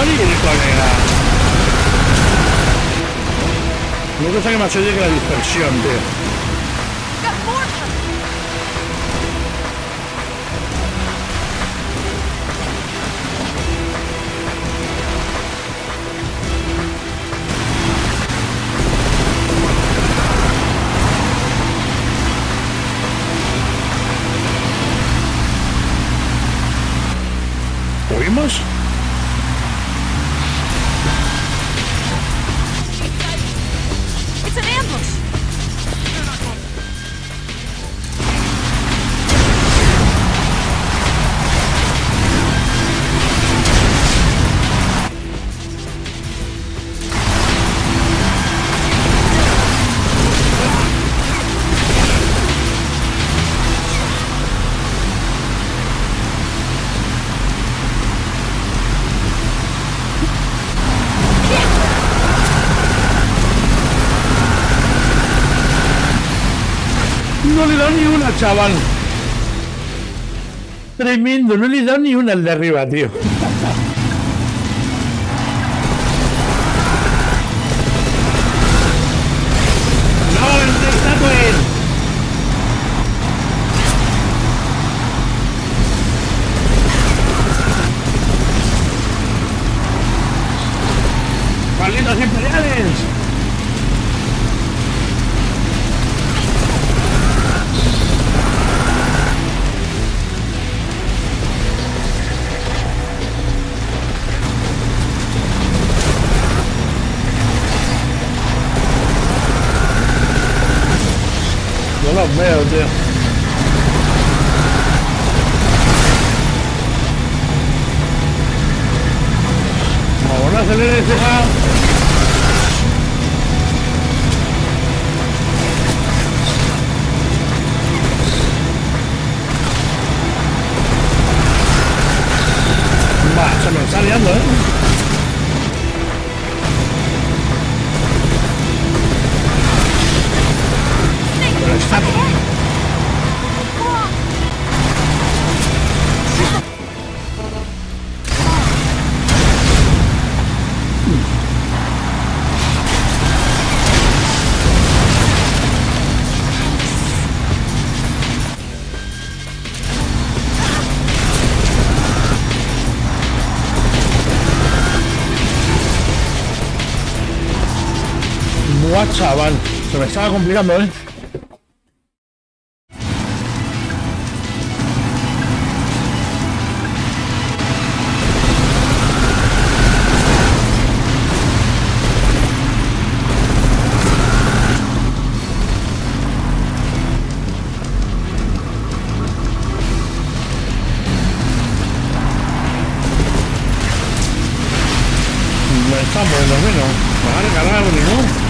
morir, colega. Una cosa que me ha hecho que la dispersión, tío. ¿Oímos? It's an ambush. No le he dado ni una, chaval. Tremendo, no le he dado ni una al de arriba, tío. ¡No, está tú él! ¡Malditos imperiales! No los veo, tío. Vamos a acelerar ese ja. Va, se me está liando, Pero está... Buah, chaval, se me estaba complicando, Me están poniendo menos. Me van a regalar algo, ¿no?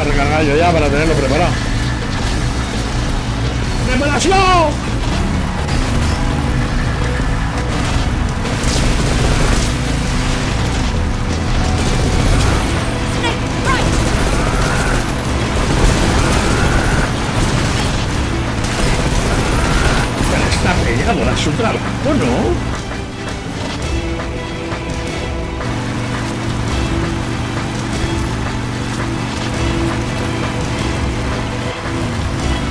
A recargar yo ya para tenerlo preparado. ¡Preparación! Pero está pegado a su trabajo, ¿no?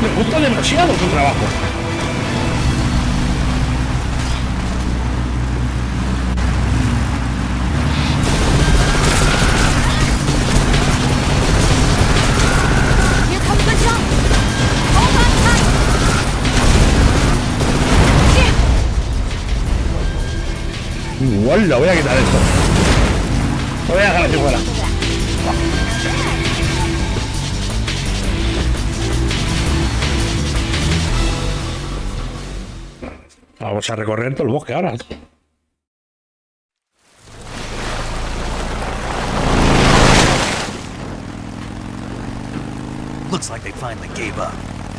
Me gusta demasiado su trabajo. Here comes the jump. Hold on tight. Igual lo voy a quitar esto. Lo voy a dejar aquí fuera. Vamos a recorrer todo el bosque ahora. Looks like they finally gave up.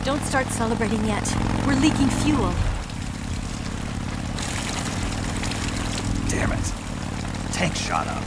Don't start celebrating yet. We're leaking fuel. Damn it. Tank shot up.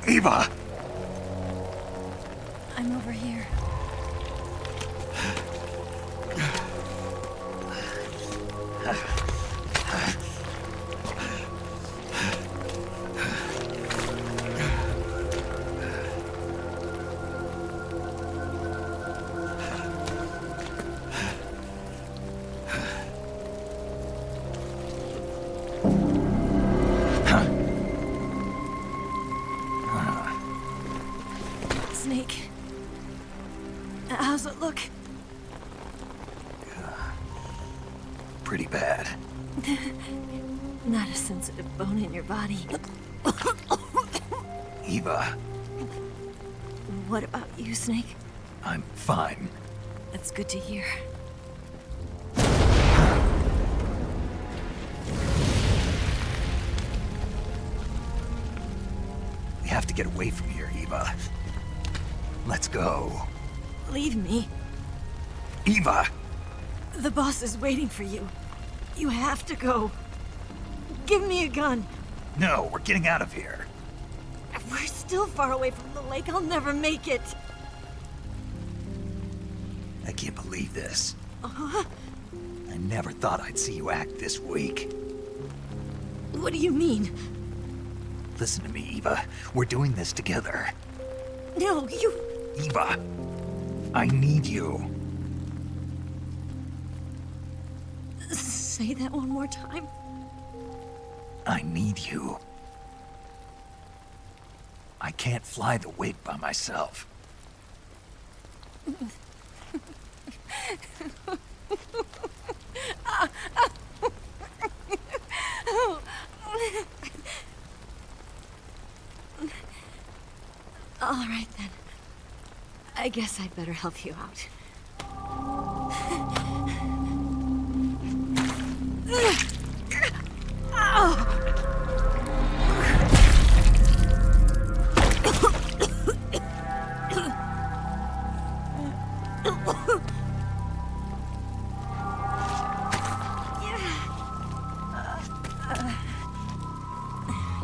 Eva! I'm over here. Snake. How's it look? Pretty bad. Not a sensitive bone in your body. Eva, What about you, Snake? I'm fine. That's good to hear. We have to get away from here, Eva. Let's go. Leave me. Eva! The boss is waiting for you. You have to go. Give me a gun. No, we're getting out of here. We're still far away from the lake. I'll never make it. I can't believe this. I never thought I'd see you act this weak. What do you mean? Listen to me, Eva. We're doing this together. No, you... Eva, I need you. Say that one more time. I need you. I can't fly the wig by myself. All right, then. I guess I'd better help you out.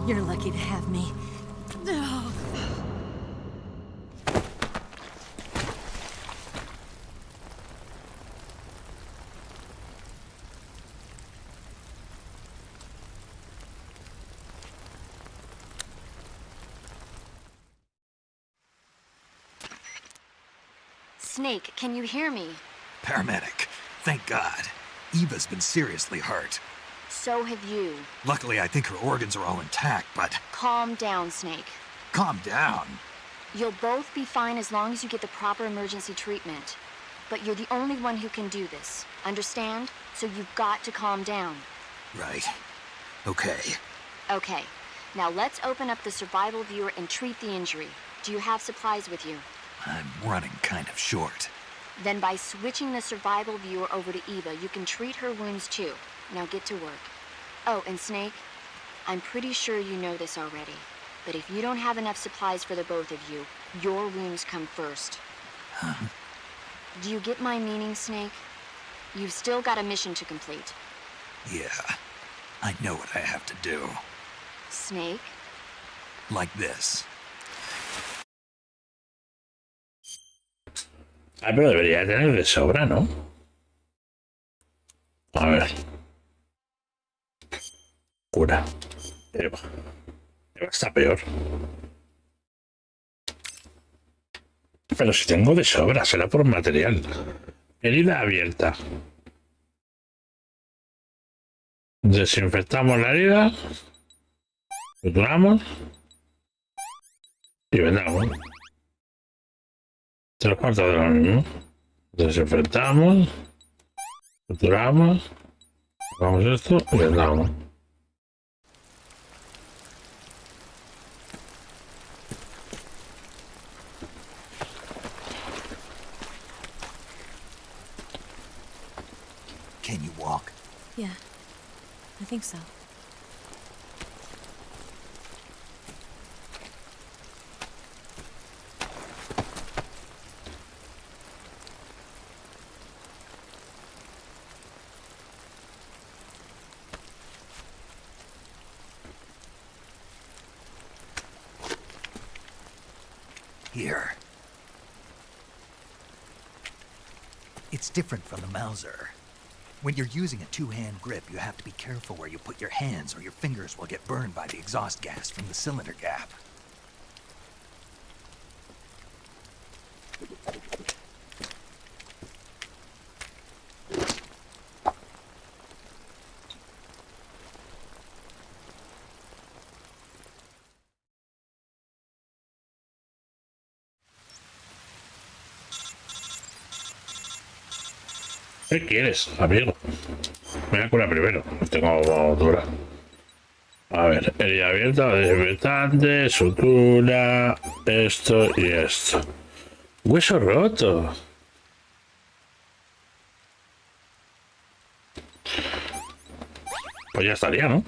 You're lucky to have me. Snake, can you hear me? Paramedic, thank God. Eva's been seriously hurt. So have you. Luckily, I think her organs are all intact, but Calm down, Snake. calm down. You'll both be fine as long as you get the proper emergency treatment. But you're the only one who can do this. Understand? So you've got to calm down. Right. Okay. Okay. Now let's open up the survival viewer and treat the injury. Do you have supplies with you? I'm running kind of short. Then by switching the survival viewer over to Eva, you can treat her wounds too. Now get to work. Oh, and Snake, I'm pretty sure you know this already. But if you don't have enough supplies for the both of you, your wounds come first. Huh? Do you get my meaning, Snake? You've still got a mission to complete. Yeah. I know what I have to do. Snake? Like this. Ah, pero debería tener de sobra, ¿no? A ver. Cura. Eva. Eva está peor. Pero si tengo de sobra, será por material. Herida abierta. Desinfectamos la herida. Suturamos. Y vendamos. 3/4 de lo mismo. Desinfectamos. Suturamos. Hagamos esto y vendamos. Can you walk? Yeah, I think so. Here. It's different from the Mauser. When you're using a two-hand grip, you have to be careful where you put your hands or your fingers will get burned by the exhaust gas from the cylinder gap. ¿Qué quieres, amigo? Me voy a curar primero. Tengo dura. A ver, herida abierta, desinfectante, sutura, esto y esto. Hueso roto. Pues ya estaría, ¿no?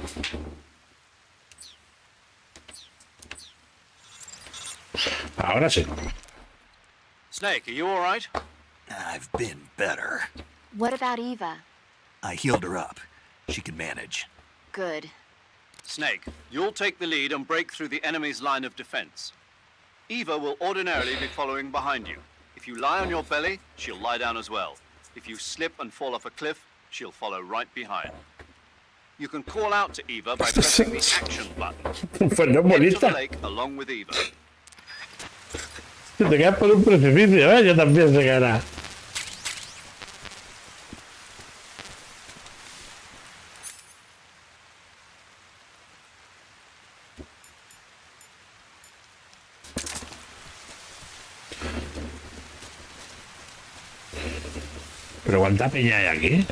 Ahora sí. Snake, are you all right? I've been better. What about Eva? I healed her up. She can manage. Good. Snake, you'll take the lead and break through the enemy's line of defense. Eva will ordinarily be following behind you. If you lie on your belly, she'll lie down as well. If you slip and fall off a cliff, she'll follow right behind. You can call out to Eva by pressing the action button. Pues no es Head to the bonita. lake along with Eva. Si te caes por un precipicio, ¿eh? Yo también se caerá. Pero ¿cuánta peña hay aquí?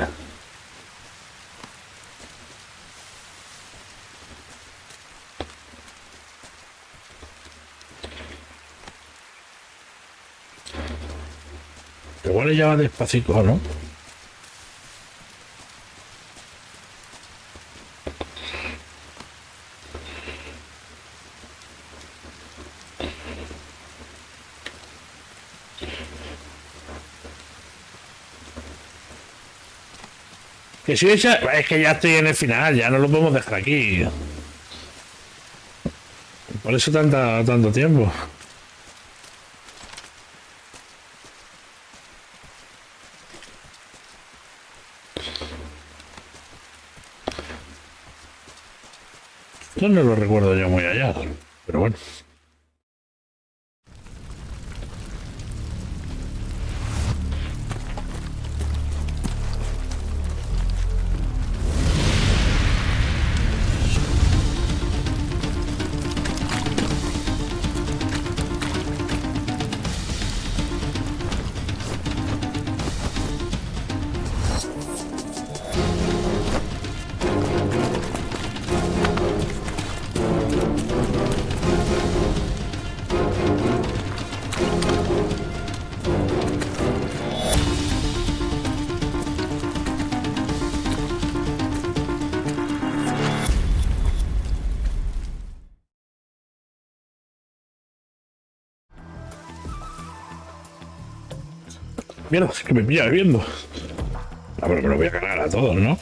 Igual le llama despacito, ¿no? Que si esa... Es que ya estoy en el final, ya no lo podemos dejar aquí. Por eso tanto tiempo. Yo no lo recuerdo yo muy allá, pero bueno. Mierda, es que me pilla bebiendo. Ah, pero me lo voy a cargar a todos, ¿no?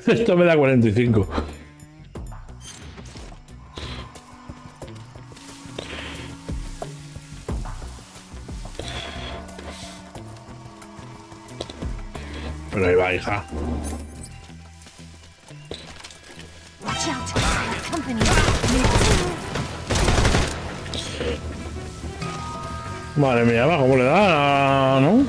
Esto me da 45. Pero ahí va, hija. Watch out! Company. Madre mía, va, ¿cómo le da? ¿No?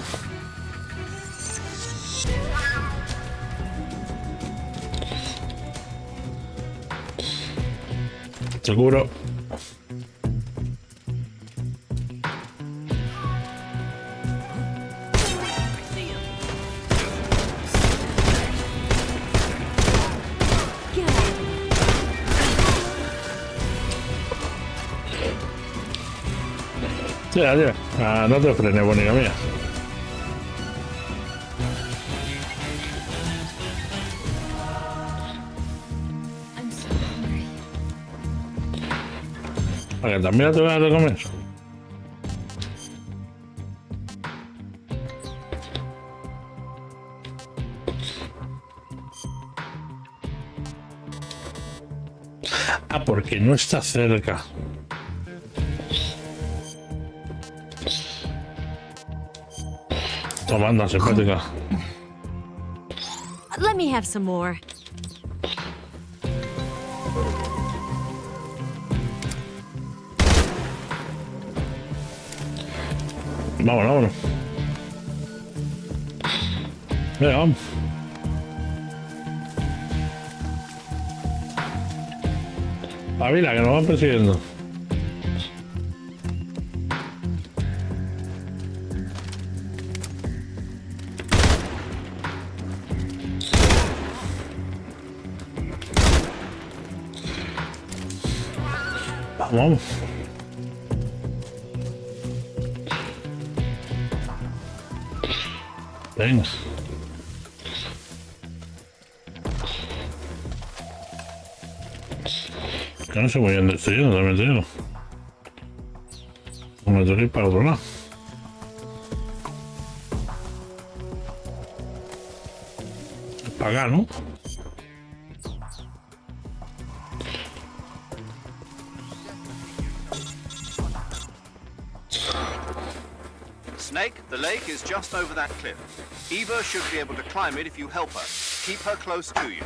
Seguro. Sí, adiós. Ah, no te frenes, bonita mía. I'm so hungry. ¿A que también te vas a comer? Ah, porque no está cerca. Tomando simpática. Let me have some more. Vámonos, vámonos. Venga, vamos. Pavila, que nos van persiguiendo. Vamos, vamos. Venga. Que no sé muy bien dónde estoy yendo, también te digo. Me tengo que ir para otro lado. Para acá, ¿no? Snake, the lake is just over that cliff. Eva should be able to climb it if you help her. Keep her close to you.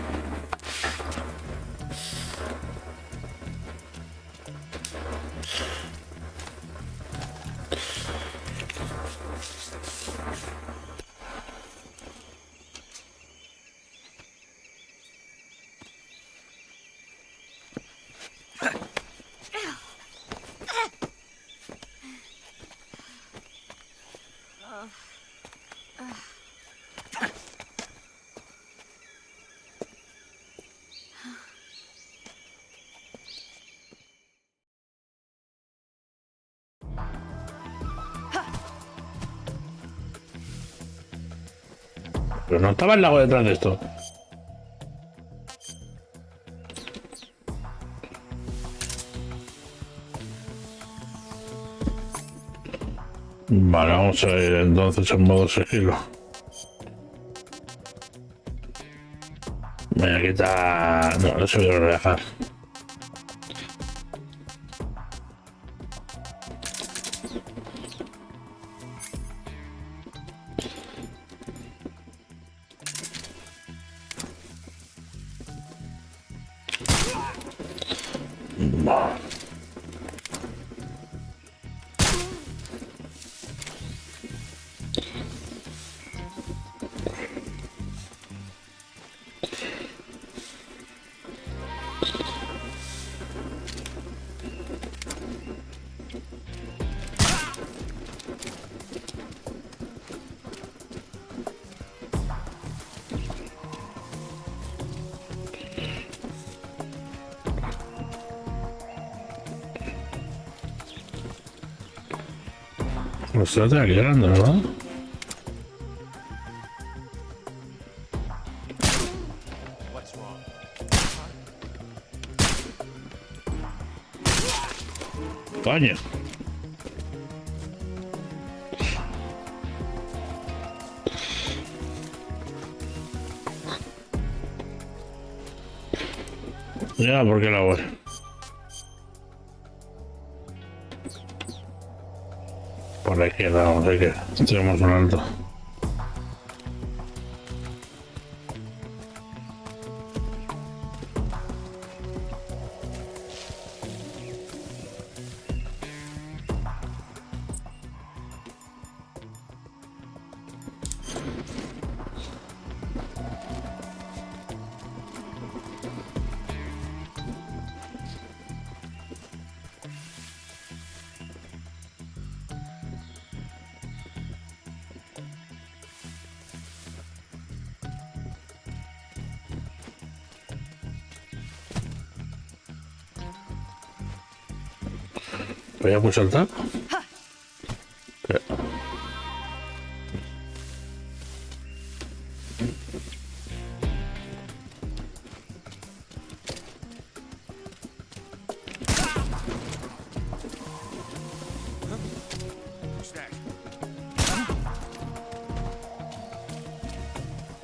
Pero no estaba el lago detrás de esto. Vale, vamos a ir entonces en modo sigilo. Me voy a quitar... No, eso voy a dejar. Pues se está quedando, ¿verdad? Coño. Ya, ¿por qué la voy? Por la izquierda, vamos a ver que tenemos un alto. ¿Voy a saltar?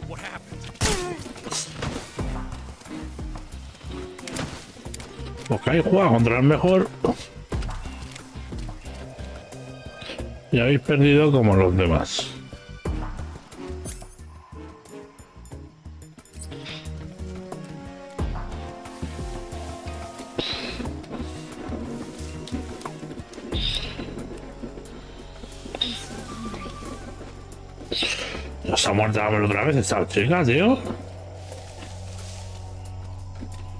What happened? Ok, juega contra el mejor. Y habéis perdido como los demás. Ya se ha muerto otra vez esta chica, tío.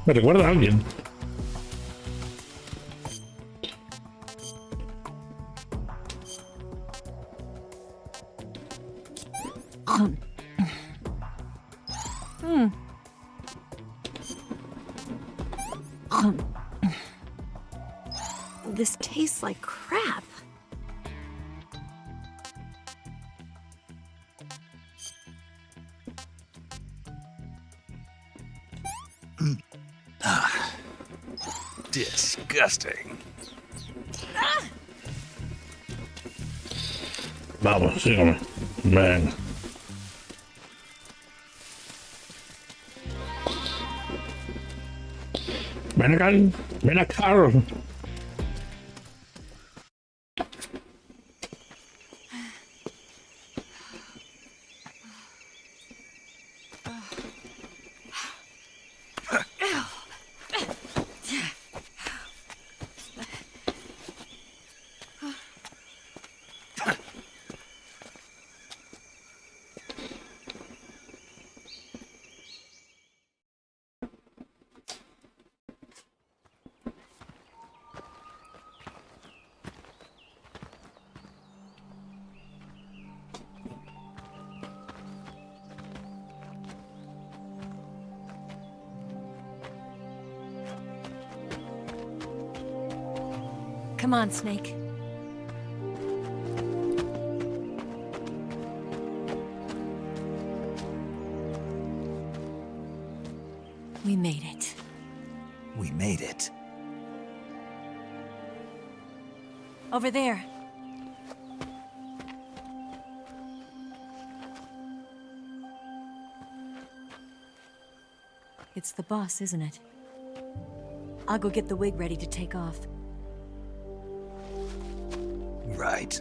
Me recuerda a alguien. This tastes like crap. Disgusting. Vamos, sígame. Venga. Ven acá, ven acá. Come on, Snake. We made it. We made it. Over there. It's the boss, isn't it? I'll go get the wig ready to take off. Right.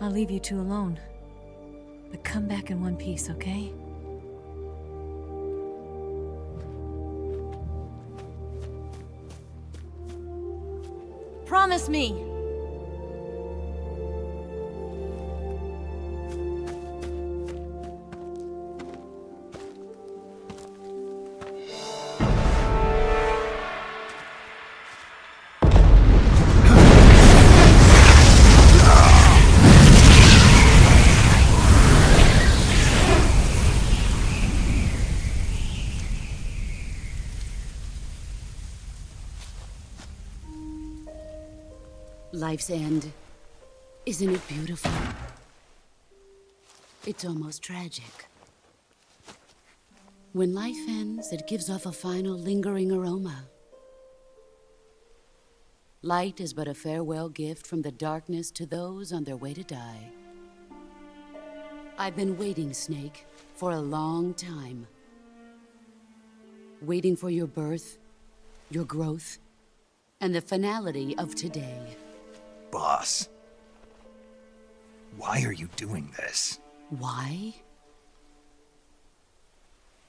I'll leave you two alone. But come back in one piece, okay? Promise me! Life's end. Isn't it beautiful? It's almost tragic. When life ends, it gives off a final lingering aroma. Light is but a farewell gift from the darkness to those on their way to die. I've been waiting, Snake, for a long time. Waiting for your birth, your growth, and the finality of today. Boss. Why are you doing this? Why?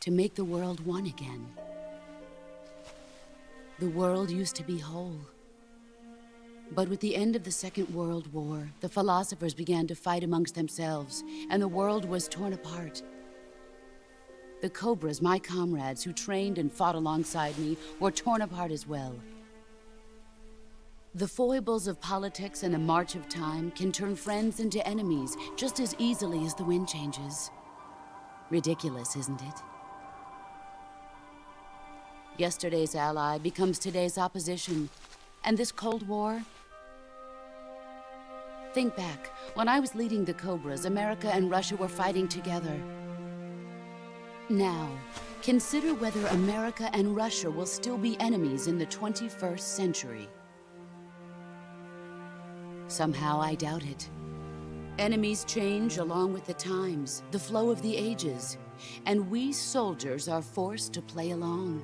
To make the world one again. The world used to be whole. But with the end of the Second World War, the philosophers began to fight amongst themselves, and the world was torn apart. The Cobras, my comrades who trained and fought alongside me, were torn apart as well. The foibles of politics and the march of time can turn friends into enemies just as easily as the wind changes. Ridiculous, isn't it? Yesterday's ally becomes today's opposition, and this Cold War... Think back. When I was leading the Cobras, America and Russia were fighting together. Now, consider whether America and Russia will still be enemies in the 21st century. Somehow I doubt it. Enemies change along with the times, the flow of the ages, and we soldiers are forced to play along.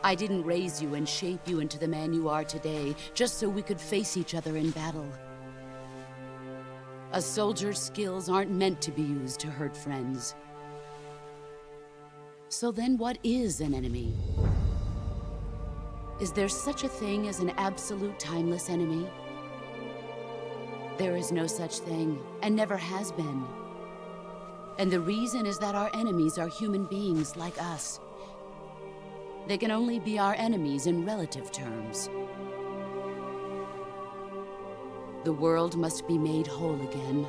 I didn't raise you and shape you into the man you are today just so we could face each other in battle. A soldier's skills aren't meant to be used to hurt friends. So then what is an enemy? Is there such a thing as an absolute timeless enemy? There is no such thing, and never has been. And the reason is that our enemies are human beings like us. They can only be our enemies in relative terms. The world must be made whole again.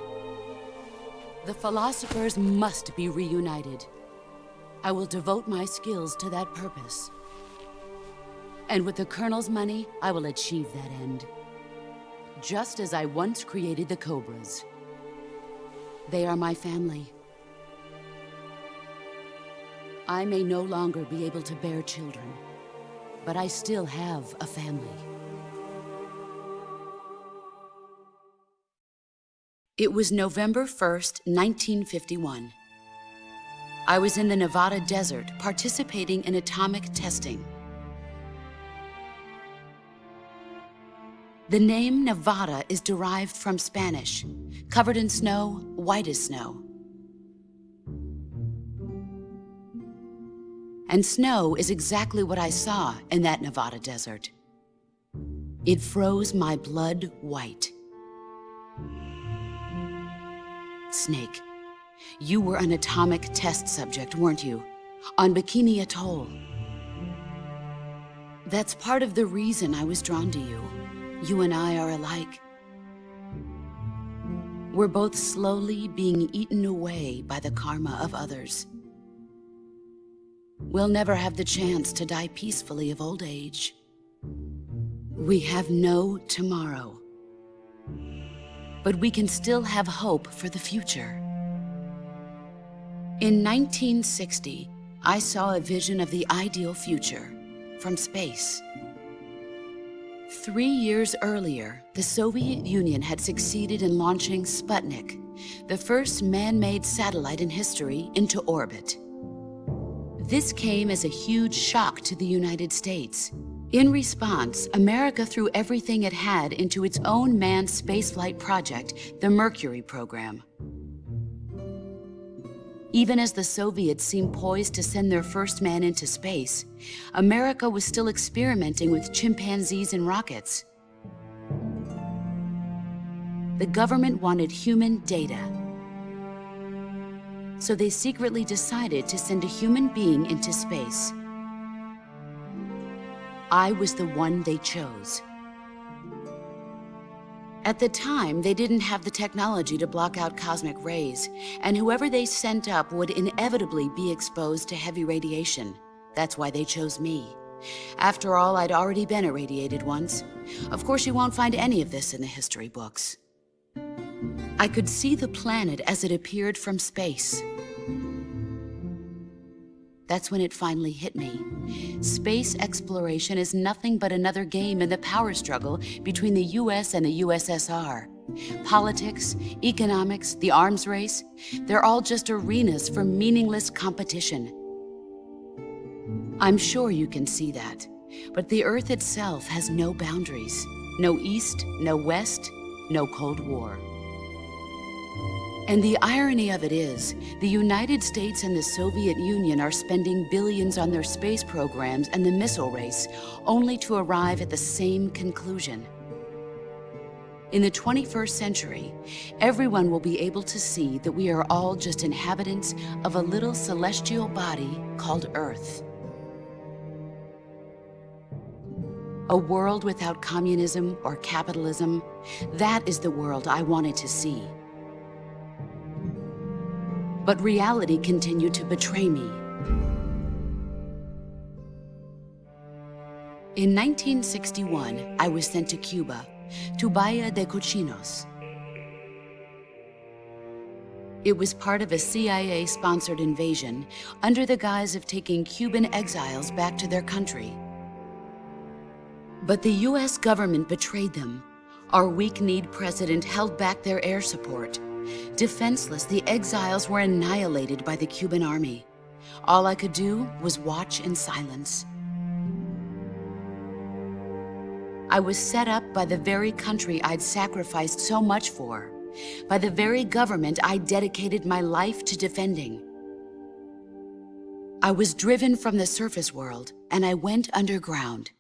The philosophers must be reunited. I will devote my skills to that purpose. And with the Colonel's money, I will achieve that end. Just as I once created the Cobras. They are my family. I may no longer be able to bear children, but I still have a family. It was November 1st, 1951. I was in the Nevada desert participating in atomic testing. The name Nevada is derived from Spanish, covered in snow, white as snow. And snow is exactly what I saw in that Nevada desert. It froze my blood white. Snake, you were an atomic test subject, weren't you? On Bikini Atoll. That's part of the reason I was drawn to you. You and I are alike. We're both slowly being eaten away by the karma of others. We'll never have the chance to die peacefully of old age. We have no tomorrow. But we can still have hope for the future. In 1960, I saw a vision of the ideal future from space. 3 years earlier, the Soviet Union had succeeded in launching Sputnik, the first man-made satellite in history, into orbit. This came as a huge shock to the United States. In response, America threw everything it had into its own manned spaceflight project, the Mercury program. Even as the Soviets seemed poised to send their first man into space, America was still experimenting with chimpanzees and rockets. The government wanted human data. So they secretly decided to send a human being into space. I was the one they chose. At the time, they didn't have the technology to block out cosmic rays, and whoever they sent up would inevitably be exposed to heavy radiation. That's why they chose me. After all, I'd already been irradiated once. Of course, you won't find any of this in the history books. I could see the planet as it appeared from space. That's when it finally hit me. Space exploration is nothing but another game in the power struggle between the US and the USSR. Politics, economics, the arms race, they're all just arenas for meaningless competition. I'm sure you can see that, but the Earth itself has no boundaries. No East, no West, no Cold War. And the irony of it is, the United States and the Soviet Union are spending billions on their space programs and the missile race, only to arrive at the same conclusion. In the 21st century, everyone will be able to see that we are all just inhabitants of a little celestial body called Earth. A world without communism or capitalism, that is the world I wanted to see. But reality continued to betray me. In 1961, I was sent to Cuba, to Bahia de Cochinos. It was part of a CIA-sponsored invasion under the guise of taking Cuban exiles back to their country. But the US government betrayed them. Our weak-kneed president held back their air support. Defenseless, the exiles were annihilated by the Cuban army. All I could do was watch in silence. I was set up by the very country I'd sacrificed so much for, by the very government I dedicated my life to defending. I was driven from the surface world, and I went underground.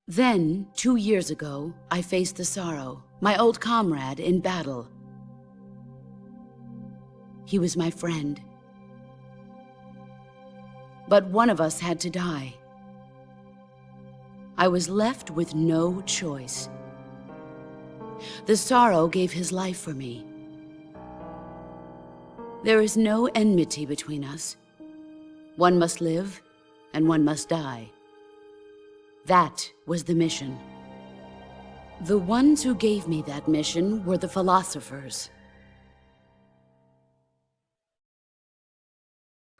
Then, 2 years ago, I faced the Sorrow, my old comrade in battle. He was my friend. But one of us had to die. I was left with no choice. The Sorrow gave his life for me. There is no enmity between us. One must live, and one must die. That was the mission. The ones who gave me that mission were the philosophers.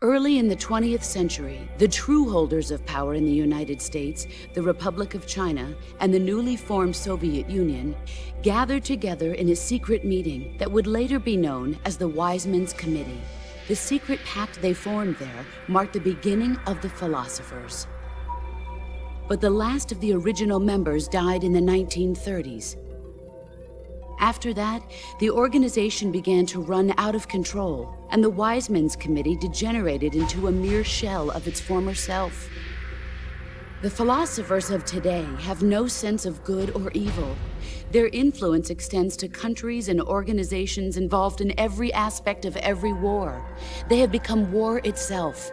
Early in the 20th century, the true holders of power in the United States, the Republic of China, and the newly formed Soviet Union gathered together in a secret meeting that would later be known as the Wiseman's Committee. The secret pact they formed there marked the beginning of the philosophers. But the last of the original members died in the 1930s. After that, the organization began to run out of control, and the Wiseman's Committee degenerated into a mere shell of its former self. The philosophers of today have no sense of good or evil. Their influence extends to countries and organizations involved in every aspect of every war. They have become war itself.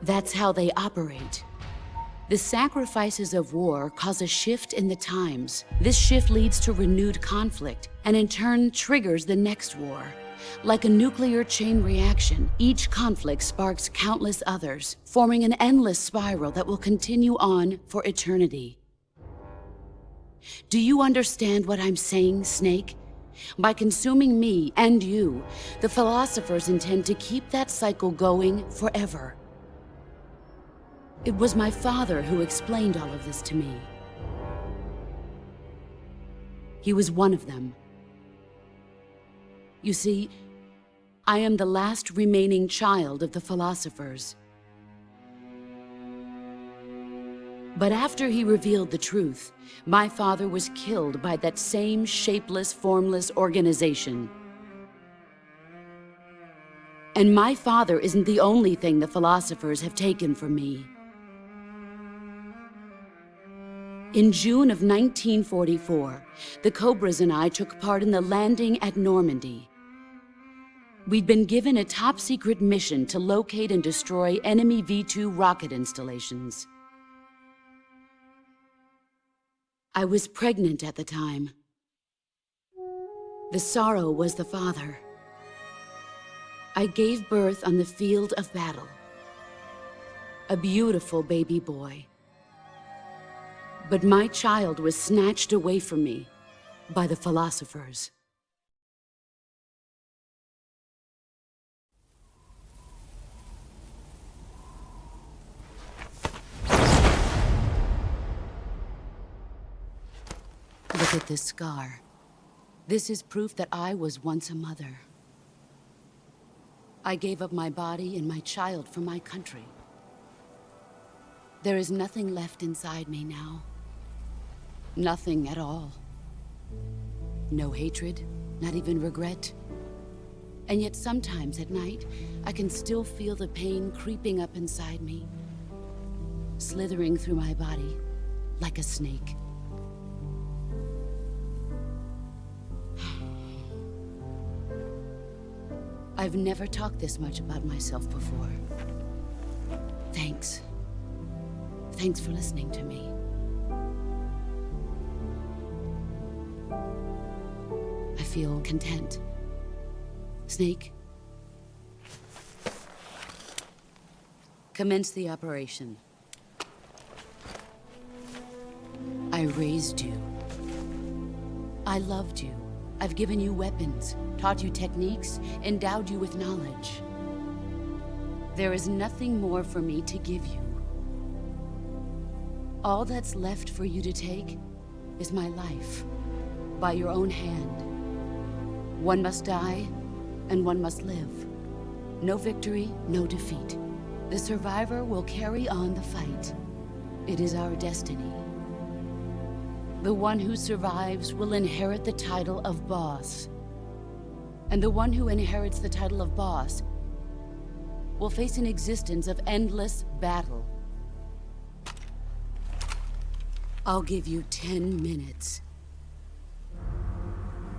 That's how they operate. The sacrifices of war cause a shift in the times. This shift leads to renewed conflict, and in turn triggers the next war. Like a nuclear chain reaction, each conflict sparks countless others, forming an endless spiral that will continue on for eternity. Do you understand what I'm saying, Snake? By consuming me and you, the philosophers intend to keep that cycle going forever. It was my father who explained all of this to me. He was one of them. You see, I am the last remaining child of the philosophers. But after he revealed the truth, my father was killed by that same shapeless, formless organization. And my father isn't the only thing the philosophers have taken from me. In June of 1944, the Cobras and I took part in the landing at Normandy. We'd been given a top-secret mission to locate and destroy enemy V-2 rocket installations. I was pregnant at the time. The Sorrow was the father. I gave birth on the field of battle. A beautiful baby boy. But my child was snatched away from me by the philosophers. Look at this scar. This is proof that I was once a mother. I gave up my body and my child for my country. There is nothing left inside me now. Nothing at all. No hatred, not even regret. And yet sometimes at night, I can still feel the pain creeping up inside me, slithering through my body like a snake. I've never talked this much about myself before. Thanks. Thanks for listening to me. I feel content. Snake? Commence the operation. I raised you. I loved you. I've given you weapons, taught you techniques, endowed you with knowledge. There is nothing more for me to give you. All that's left for you to take is my life, by your own hand. One must die, and one must live. No victory, no defeat. The survivor will carry on the fight. It is our destiny. The one who survives will inherit the title of boss. And the one who inherits the title of boss will face an existence of endless battle. I'll give you 10 minutes.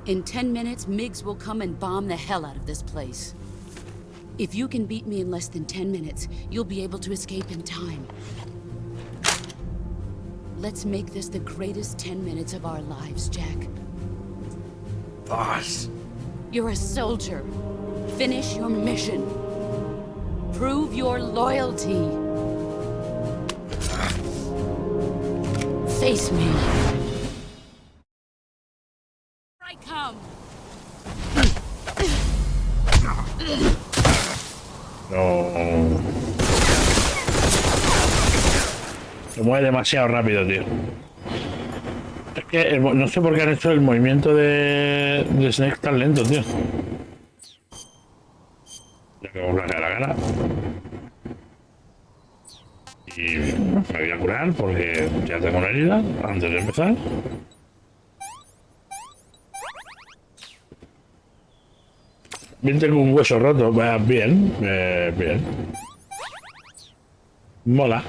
In 10 minutes, Miggs will come and bomb the hell out of this place. If you can beat me in less than 10 minutes, you'll be able to escape in time. Let's make this the greatest 10 minutes of our lives, Jack. Boss. You're a soldier. Finish your mission. Prove your loyalty. Face me. I come. No. Se mueve demasiado rápido, tío. Es que no sé por qué han hecho el movimiento de Snake tan lento, tío. Ya que vamos a la cara. Y me voy a curar porque ya tengo una herida antes de empezar. Bien, tengo un hueso roto. Bien, bien. Mola.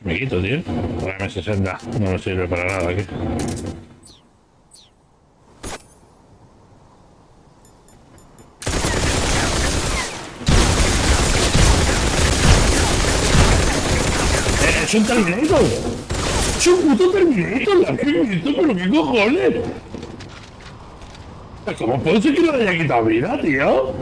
Me quito, tío. La M60 no me sirve para nada aquí. ¡Es un Terminator! ¡Es un puto Terminator! ¡La que he visto! ¿Pero qué cojones? ¿Cómo puede ser que no le haya quitado vida, tío?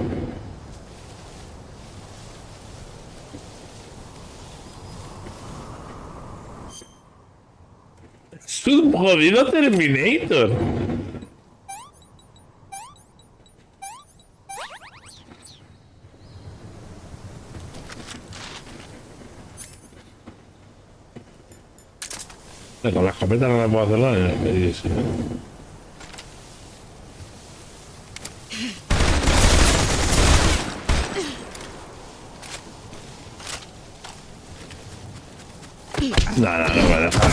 ¡Es un jodido Terminator! Con la escopeta no le puedo hacer nada. No voy a dejar.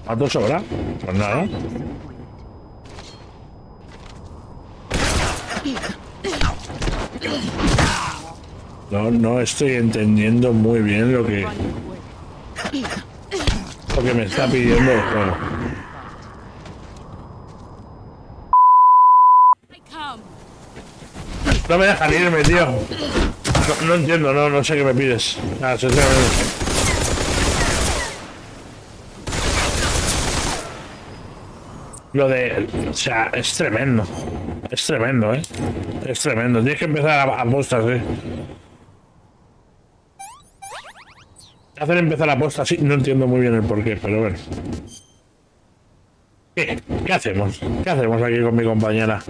¿Cuánto sobra? Pues nada. No estoy entendiendo muy bien lo que me está pidiendo el juego. No me dejan irme, tío. No entiendo, no sé qué me pides. Lo de... O sea, es tremendo. Es tremendo, ¿eh? Es tremendo. Tienes que empezar a postas, ¿eh? Hacer empezar a posta, sí. No entiendo muy bien el porqué, pero bueno. ¿Qué hacemos? ¿Qué hacemos aquí con mi compañera?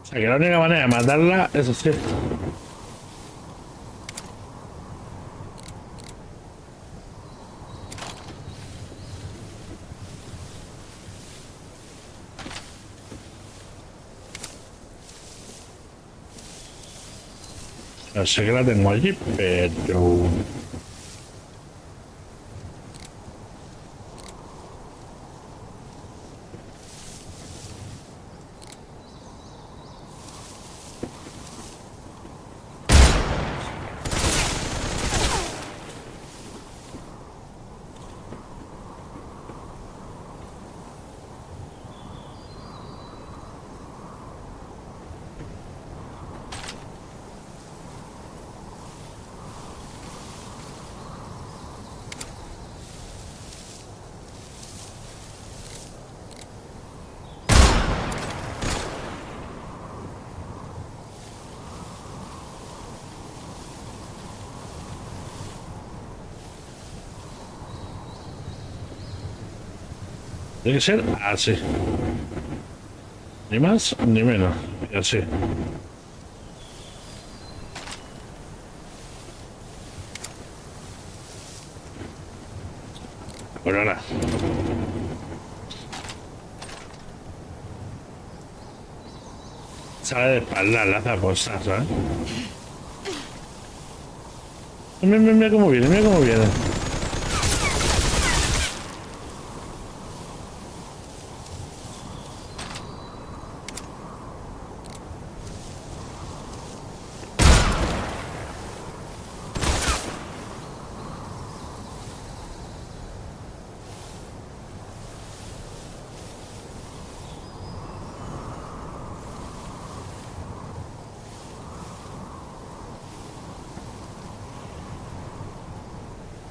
O sea, que la única manera de matarla es así. No sé que la tengo allí, pero... Tiene que ser así. Ni más ni menos. Y así. Pues ahora. Sale de espalda, laza cosas, ¿sabes? Mira, mira, mira cómo viene, mira cómo viene.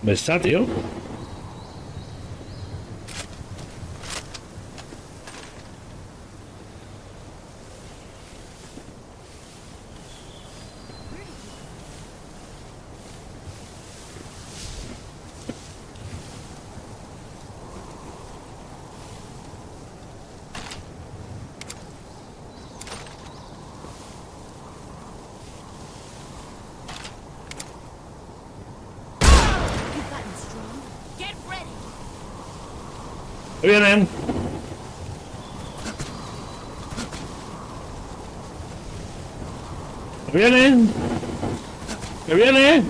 ¿Dónde está, tío? ¡Que vienen! ¡Que vienen! ¡Que viene!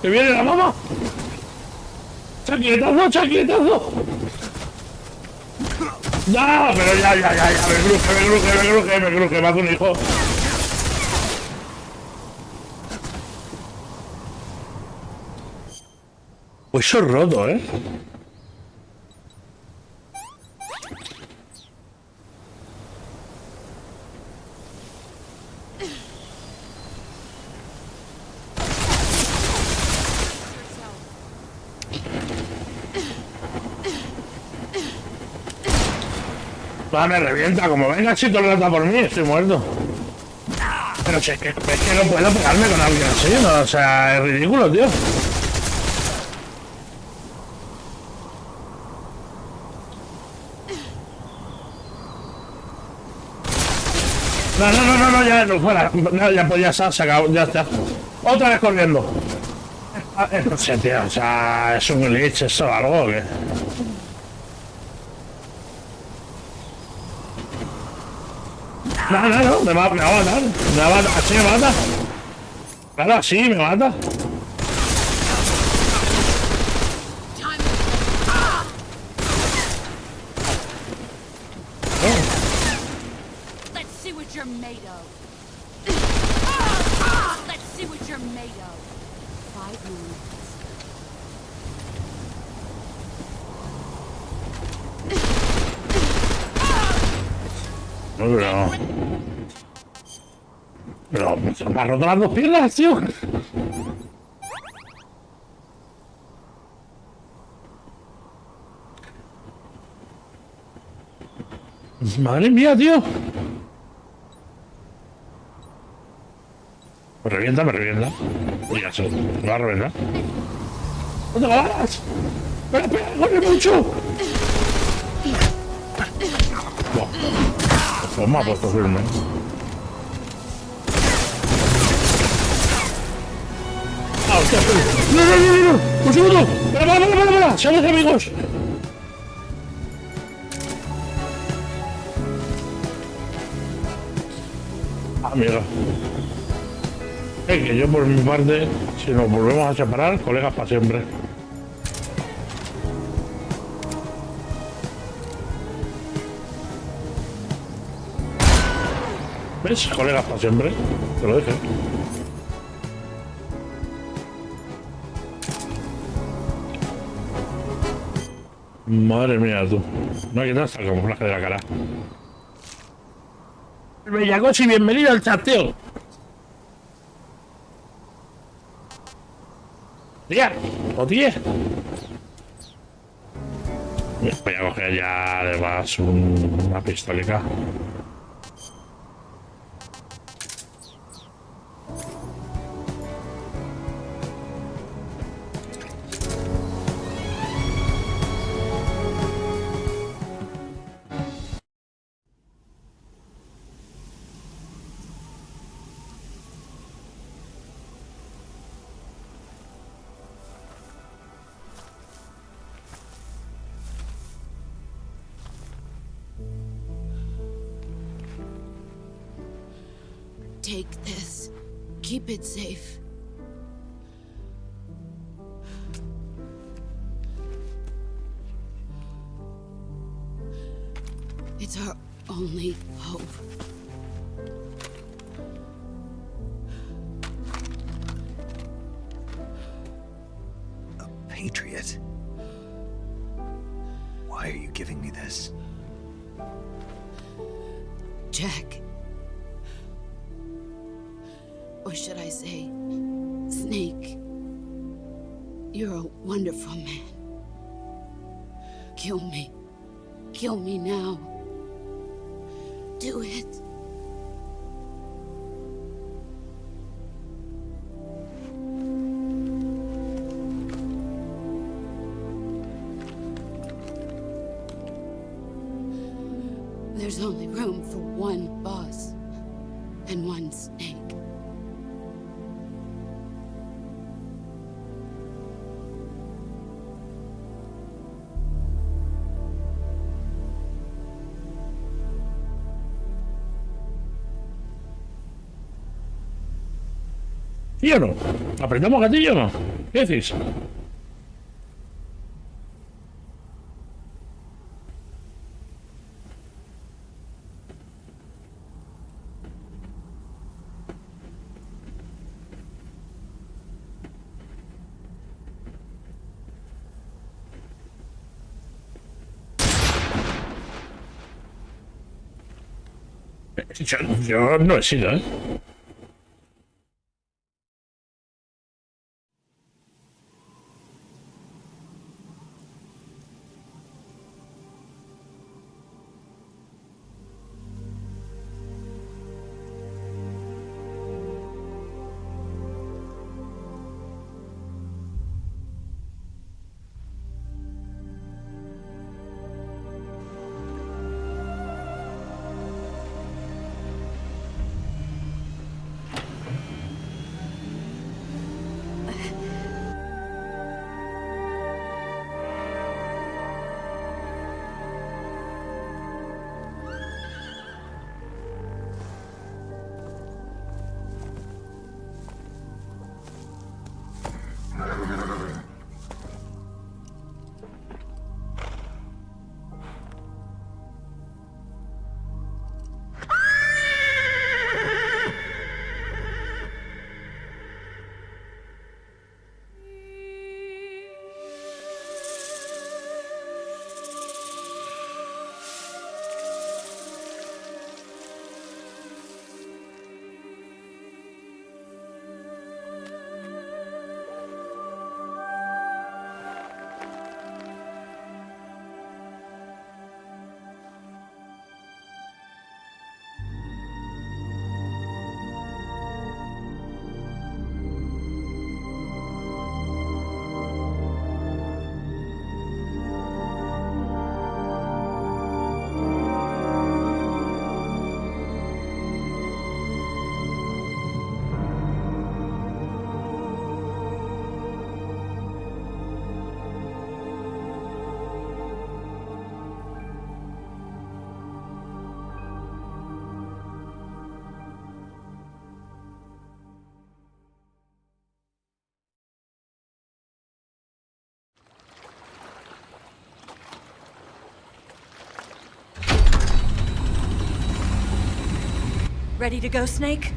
¡Que viene la mamá! ¡Chaquetazo, chaquetazo! ¡No! Pero ya, me cruje, me hace un hijo. Pues eso es roto, ¿eh? Va, me revienta, como venga chito el rata por mí, estoy muerto. Pero che, es que no puedo pegarme con alguien así, ¿no? O sea, es ridículo, tío. No, ya no fuera. No, ya pues ya se ha acabado, ya está. Otra vez corriendo. No sé, tío, o sea, es un glitch, eso o algo, ¿o qué? No, me va a matar. Así me mata. Claro, así me mata. Let's see what you're made of. Let's see what you're made of. 5 minutes. No, pero me ha roto las dos piernas, tío. Madre mía, tío. Me revienta. Uy, ya se me va a reventar. ¡No te balas! ¡Espera, corre mucho! Pues me ha puesto firme. ¡Ah, hostia! ¡No! ¡Un segundo! ¡Espera! ¡Somos amigos! Amigo. Es que yo por mi parte, si nos volvemos a separar, colegas para siempre. ¿Ves? Colegas para siempre. Te lo dije. Madre mía, tú. No hay que hasta el camuflaje de la cara. Bellacochi, bienvenido al chateo. Tía, o tía. Voy a coger ya además una pistolica. Take this. Keep it safe. It's our only hope. A patriot? Why are you giving me this? Jack. Or should I say, Snake. You're a wonderful man. Kill me. Kill me now. Do it. There's only room for one boss and one snake. ¿Sí o no? ¿Apretamos gatillo o no? ¿Qué decís? Yo no he sido, ¿eh? Ready to go, Snake?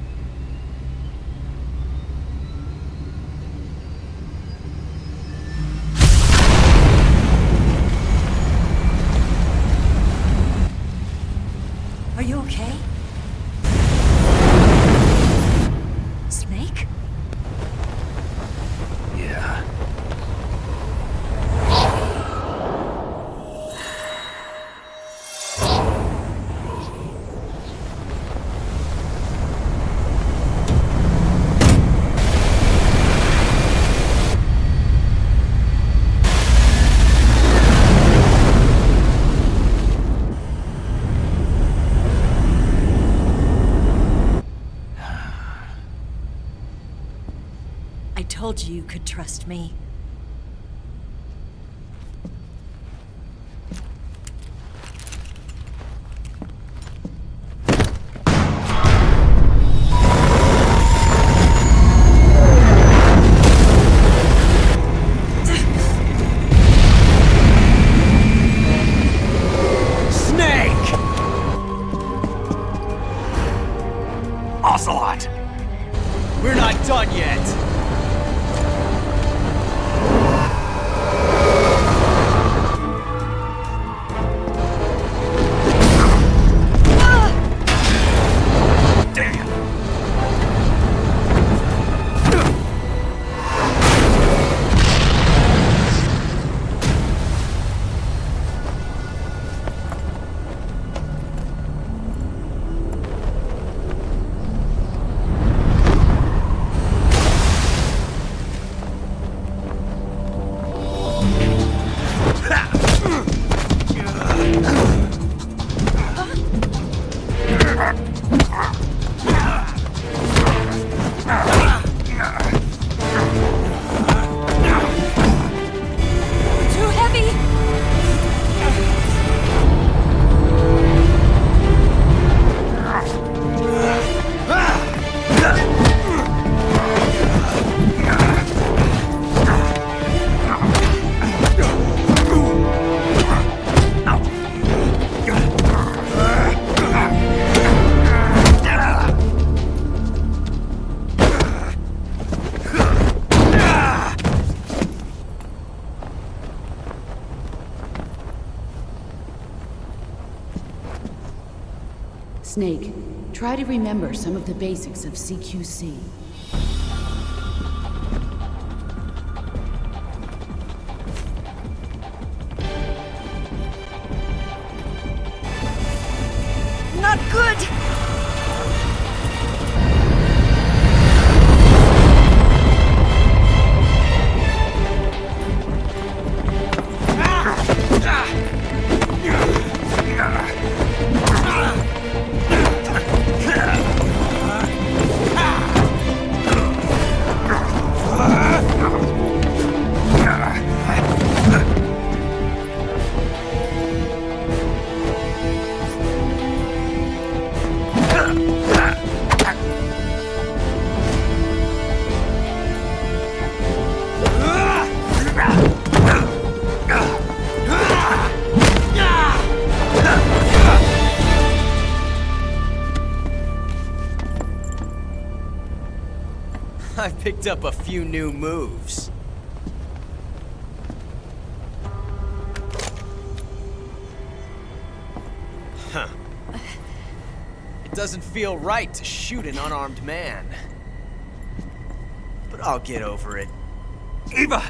Are you okay? Snake? Yeah. I told you you could trust me. Ocelot! We're not done yet! Damn! Too heavy! Snake, try to remember some of the basics of CQC. Not good! I picked up a few new moves. Huh. It doesn't feel right to shoot an unarmed man. But I'll get over it. Eva!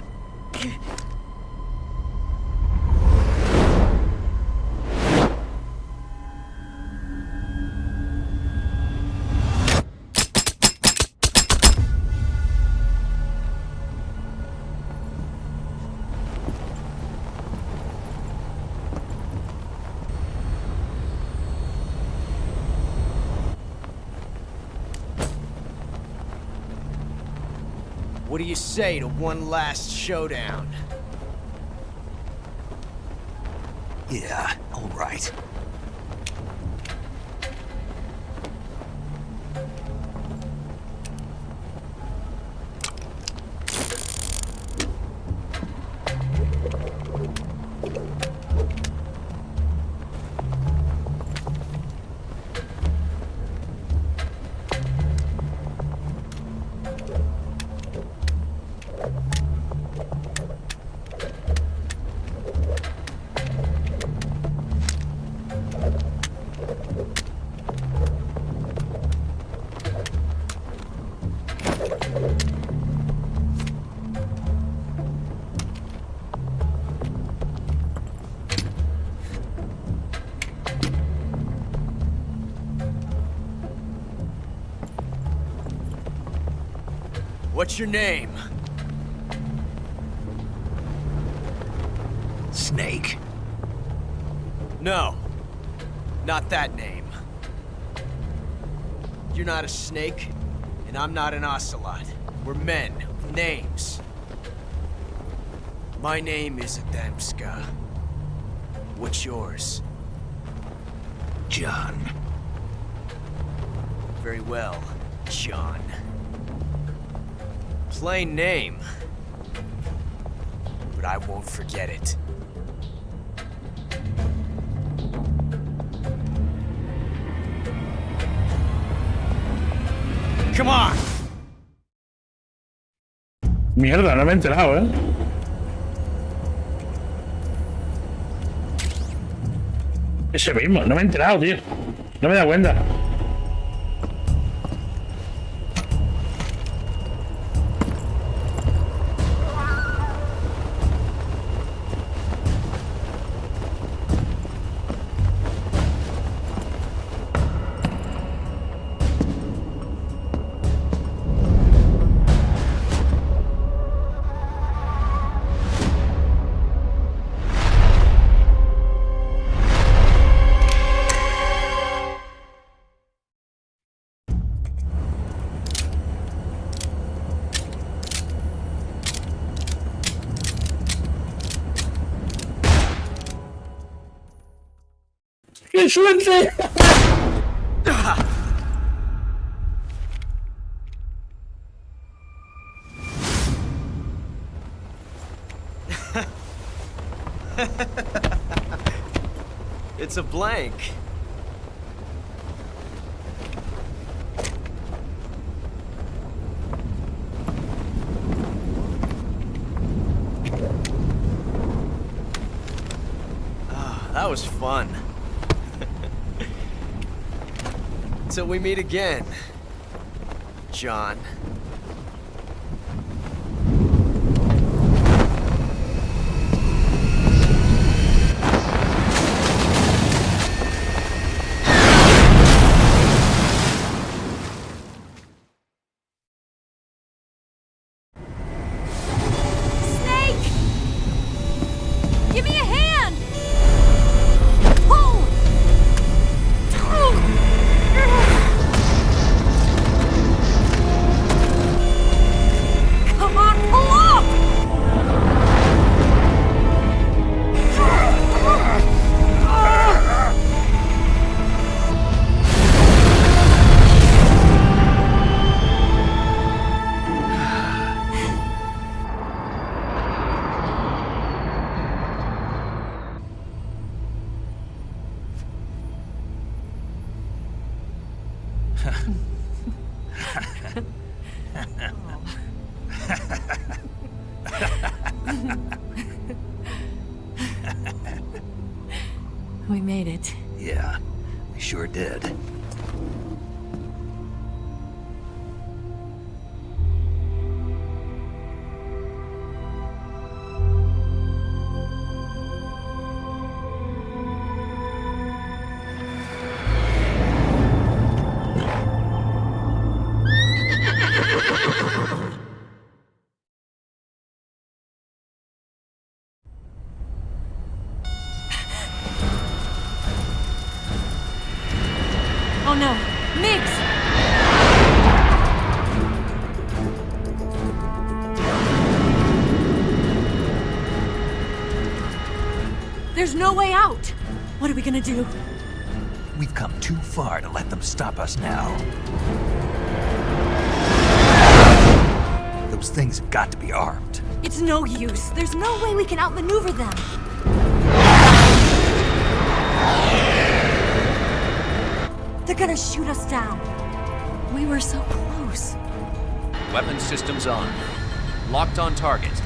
What do you say to one last showdown? Yeah, all right. What's your name? Snake. No. Not that name. You're not a snake, and I'm not an ocelot. We're men with names. My name is Adamska. What's yours? John. Very well, John. Plain name. But I won't forget it. Come on! Mierda, no me he enterado, ¿eh? Ese mismo, no me he enterado, tío. No me he dado cuenta. ¡Qué suerte! It's a blank. Ah, that was fun. Till we meet again, John. Snake! Give me a hand! Pull! Come on, pull up! We made it. Yeah, we sure did. Oh no, Miggs! There's no way out! What are we gonna do? We've come too far to let them stop us now. Those things have got to be armed. It's no use. There's no way we can outmaneuver them. They're gonna shoot us down. We were so close. Weapon systems on. Locked on target.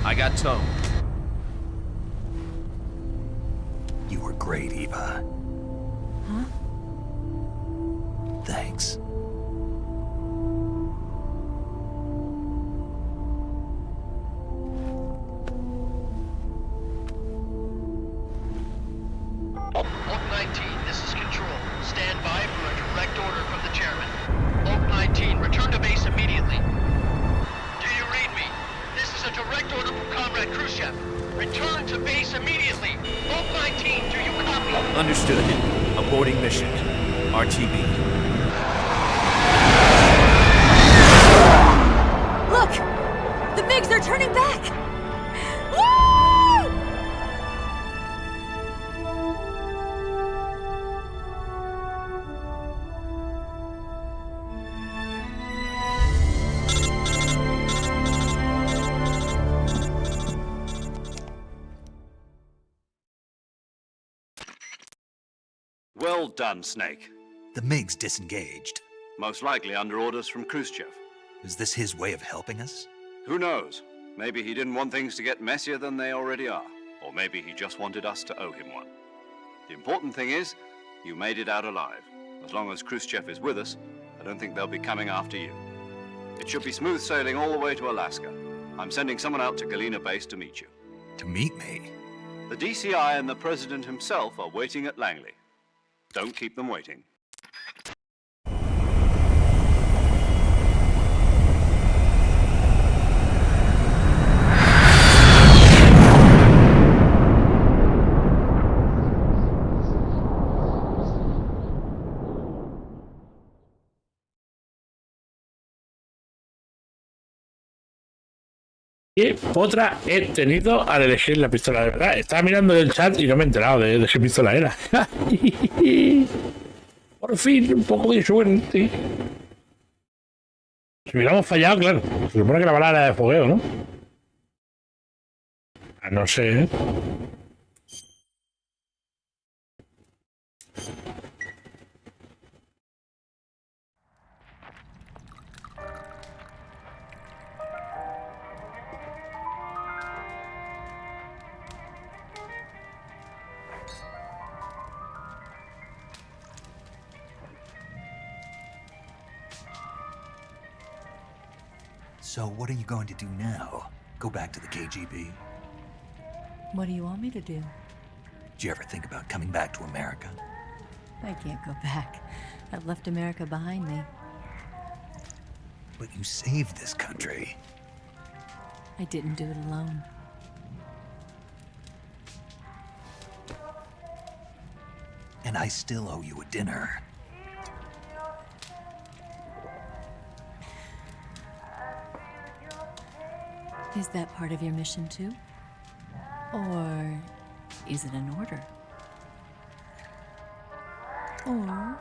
I got tone. You were great, Eva. Huh? Thanks. Oak 19, this is Control. Stand by for a direct order from the chairman. Oak 19, return to base immediately. Do you read me? This is a direct order from Comrade Khrushchev. Return to base immediately. Oak 19, do you copy? Understood. Aborting mission. RTB. Look! The MiGs, they're turning back! Woo! Well done, Snake. The MiGs disengaged. most likely under orders from Khrushchev. Is this his way of helping us? Who knows? Maybe he didn't want things to get messier than they already are. Or maybe he just wanted us to owe him one. The important thing is, you made it out alive. As long as Khrushchev is with us, I don't think they'll be coming after you. It should be smooth sailing all the way to Alaska. I'm sending someone out to Galena Base to meet you. To meet me? The DCI and the President himself are waiting at Langley. Don't keep them waiting. ¿Qué otra he tenido al elegir la pistola? De verdad, estaba mirando el chat y no me he enterado de qué pistola era. Por fin, un poco de suerte. Si hubiéramos fallado, claro. Se supone que la bala era de fogueo, ¿no? Ah, no sé, ¿eh? So what are you going to do now? Go back to the KGB? What do you want me to do? Did you ever think about coming back to America? I can't go back. I've left America behind me. But you saved this country. I didn't do it alone. And I still owe you a dinner. Is that part of your mission too? Or is it an order? Or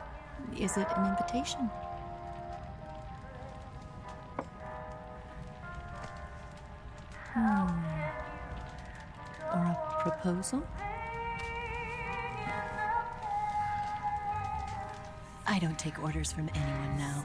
is it an invitation? Or a proposal? I don't take orders from anyone now.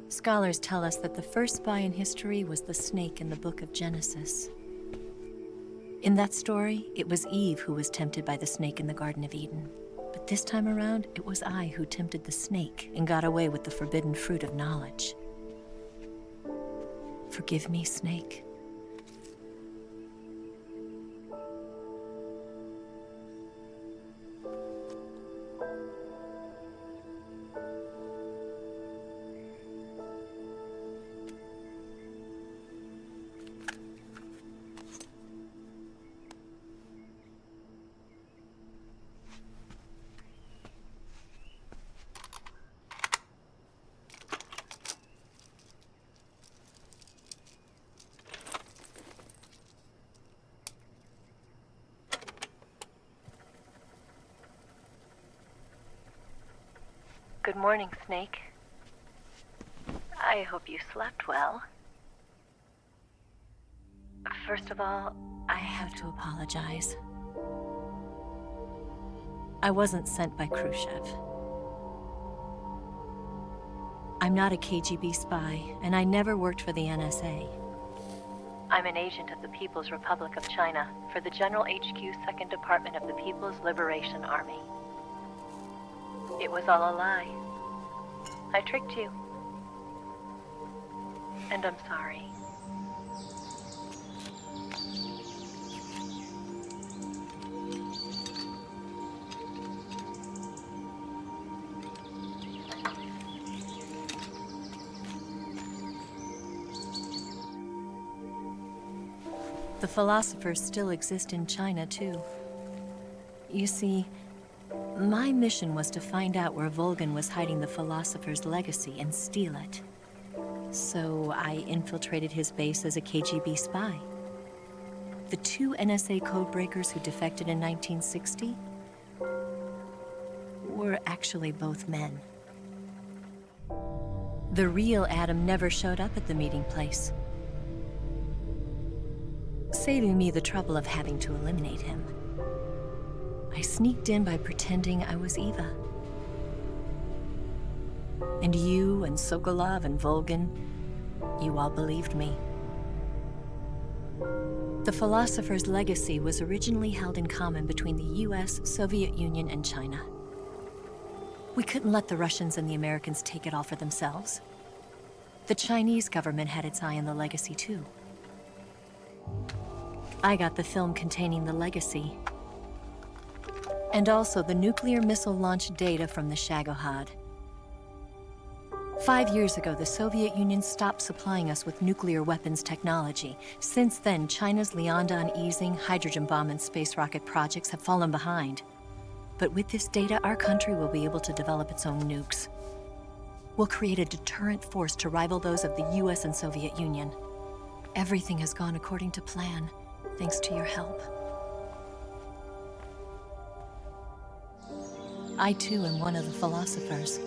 Scholars tell us that the first spy in history was the snake in the book of Genesis. In that story, it was Eve who was tempted by the snake in the Garden of Eden. But this time around, it was I who tempted the snake and got away with the forbidden fruit of knowledge. Forgive me, Snake. Good morning, Snake. I hope you slept well. First of all, I have to apologize. I wasn't sent by Khrushchev. I'm not a KGB spy, and I never worked for the NSA. I'm an agent of the People's Republic of China for the General HQ 2nd Department of the People's Liberation Army. It was all a lie. I tricked you. And I'm sorry. The philosophers still exist in China, too. You see, my mission was to find out where Volgin was hiding the philosopher's legacy and steal it. So I infiltrated his base as a KGB spy. The 2 NSA codebreakers who defected in 1960 were actually both men. The real Adam never showed up at the meeting place, saving me the trouble of having to eliminate him. I sneaked in by pretending I was Eva. And you and Sokolov and Volgin, you all believed me. The philosopher's legacy was originally held in common between the US, Soviet Union, and China. We couldn't let the Russians and the Americans take it all for themselves. The Chinese government had its eye on the legacy, too. I got the film containing the legacy, and also the nuclear missile launch data from the Shagohod. 5 years ago, the Soviet Union stopped supplying us with nuclear weapons technology. Since then, China's Liaodong easing, hydrogen bomb, and space rocket projects have fallen behind. But with this data, our country will be able to develop its own nukes. We'll create a deterrent force to rival those of the US and Soviet Union. Everything has gone according to plan, thanks to your help. I too am one of the philosophers.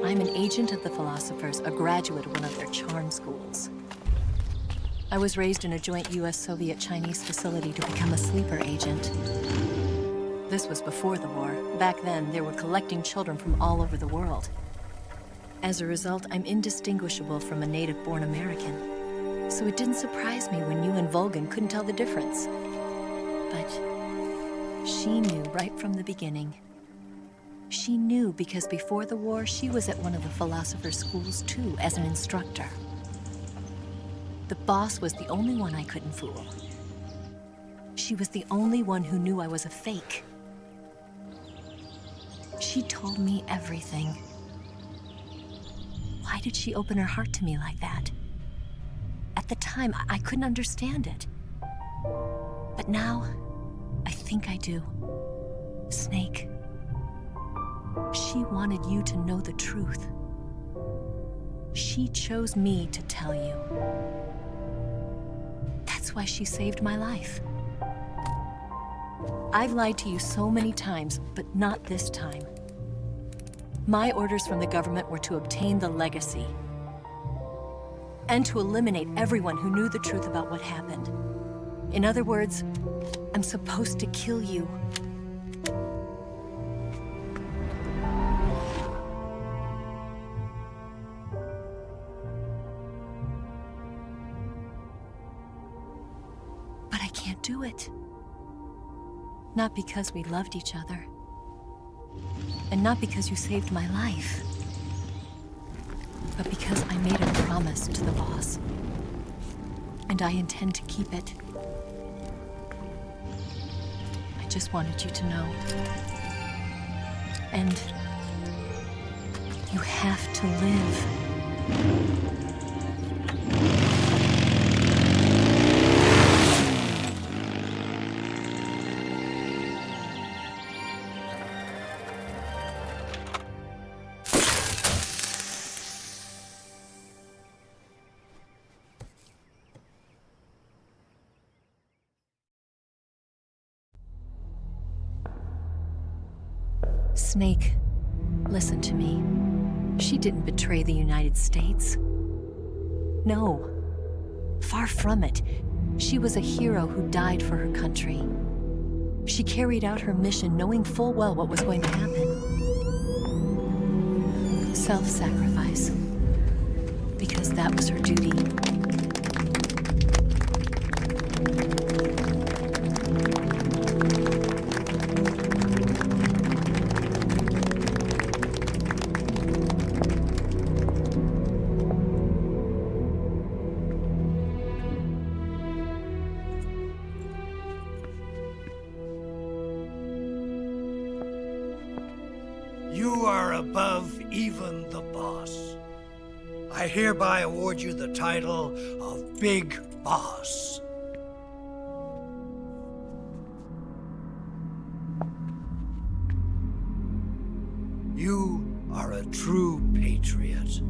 I'm an agent of the philosophers, a graduate of one of their charm schools. I was raised in a joint US-Soviet-Chinese facility to become a sleeper agent. This was before the war. Back then, they were collecting children from all over the world. As a result, I'm indistinguishable from a native-born American. So it didn't surprise me when you and Volgin couldn't tell the difference. But she knew right from the beginning. She knew because before the war, she was at one of the philosopher's schools too, as an instructor. The boss was the only one I couldn't fool. She was the only one who knew I was a fake. She told me everything. Why did she open her heart to me like that? At the time, I couldn't understand it. But now, I think I do. Snake. She wanted you to know the truth. She chose me to tell you. That's why she saved my life. I've lied to you so many times, but not this time. My orders from the government were to obtain the legacy and to eliminate everyone who knew the truth about what happened. In other words, I'm supposed to kill you. But I can't do it. Not because we loved each other. And not because you saved my life. But because I made a promise to the boss. And I intend to keep it. I just wanted you to know. And you have to live. Snake, Listen to me. She didn't betray the United States. No. Far from it. She was a hero who died for her country. She carried out her mission knowing full well what was going to happen. Self-sacrifice. Because that was her duty. You are above even the boss. I hereby award you the title of Big Boss. You are a true patriot.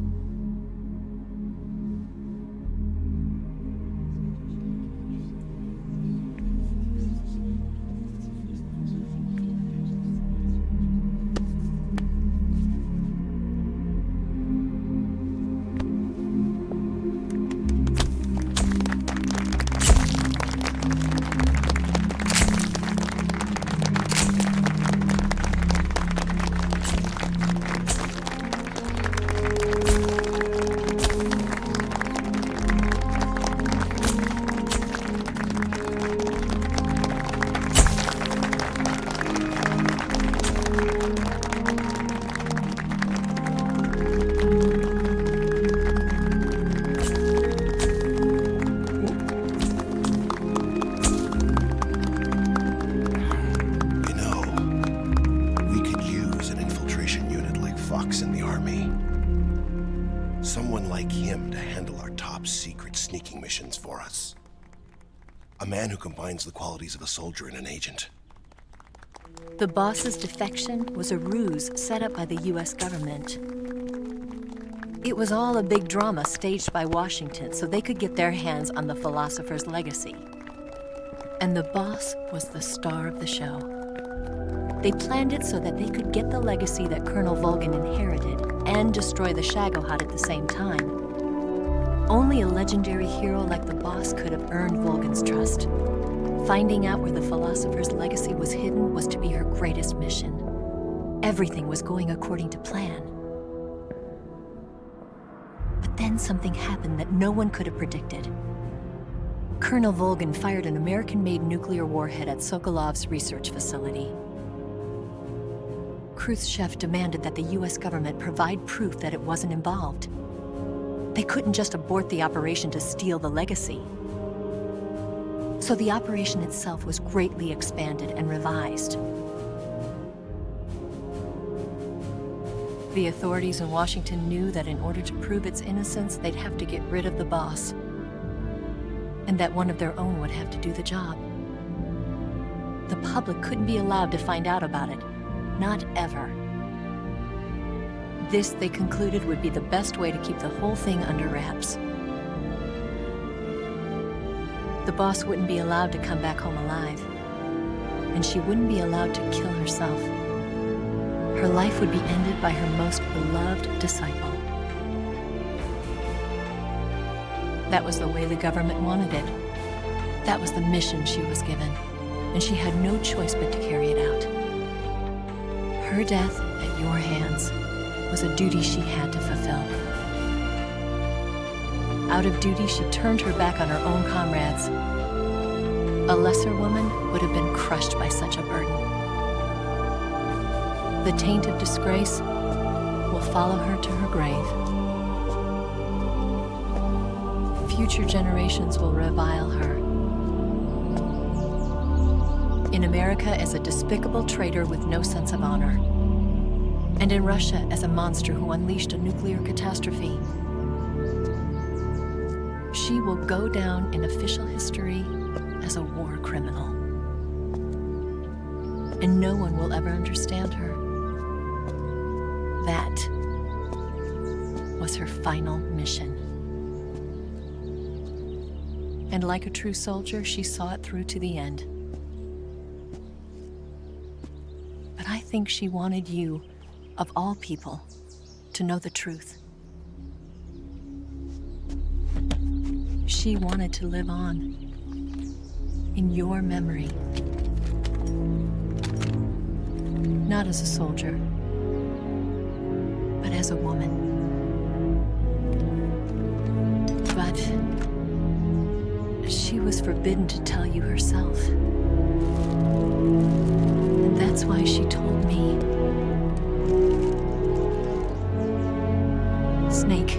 Someone like him to handle our top secret sneaking missions for us. A man who combines the qualities of a soldier and an agent. The boss's defection was a ruse set up by the US government. It was all a big drama staged by Washington so they could get their hands on the philosopher's legacy. And the boss was the star of the show. They planned it so that they could get the legacy that Colonel Volgin inherited and destroy the Shagohod at the same time. Only a legendary hero like the boss could have earned Volgin's trust. Finding out where the philosopher's legacy was hidden was to be her greatest mission. Everything was going according to plan. But then something happened that no one could have predicted. Colonel Volgin fired an American-made nuclear warhead at Sokolov's research facility. Khrushchev demanded that the US government provide proof that it wasn't involved. They couldn't just abort the operation to steal the legacy. So the operation itself was greatly expanded and revised. The authorities in Washington knew that in order to prove its innocence, they'd have to get rid of the boss, and that one of their own would have to do the job. The public couldn't be allowed to find out about it. Not ever. This, they concluded, would be the best way to keep the whole thing under wraps. The boss wouldn't be allowed to come back home alive, and she wouldn't be allowed to kill herself. Her life would be ended by her most beloved disciple. That was the way the government wanted it. That was the mission she was given, and she had no choice but to carry it out. Her death at your hands was a duty she had to fulfill. Out of duty, she turned her back on her own comrades. A lesser woman would have been crushed by such a burden. The taint of disgrace will follow her to her grave. Future generations will revile her. In America as a despicable traitor with no sense of honor. And in Russia as a monster who unleashed a nuclear catastrophe. She will go down in official history as a war criminal. And no one will ever understand her. That was her final mission. And like a true soldier, she saw it through to the end. But I think she wanted you of all people, to know the truth. She wanted to live on in your memory. Not as a soldier, but as a woman. But she was forbidden to tell you herself. And that's why she told me. Snake,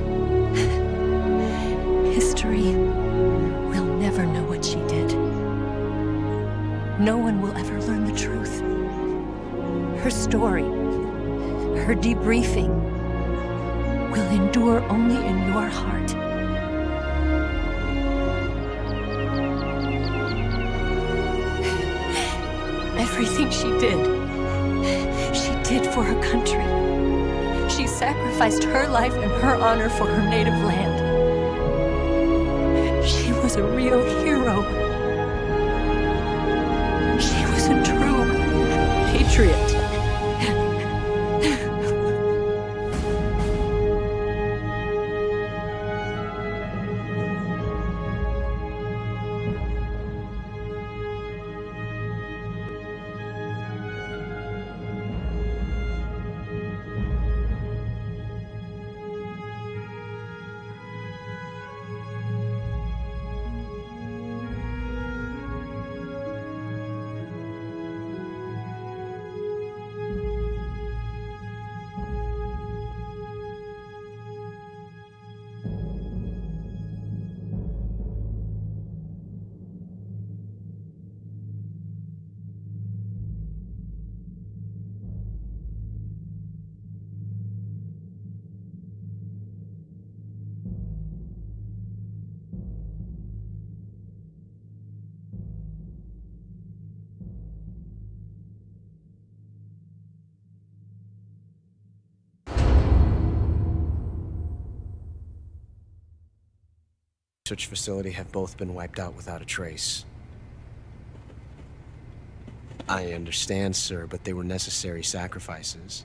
history will never know what she did. No one will ever learn the truth. Her story, her debriefing, will endure only in your heart. Everything she did for her country. She sacrificed her life and her honor for her native land. She was a real hero. She was a true patriot. Research facility have both been wiped out without a trace. I understand, sir, but they were necessary sacrifices.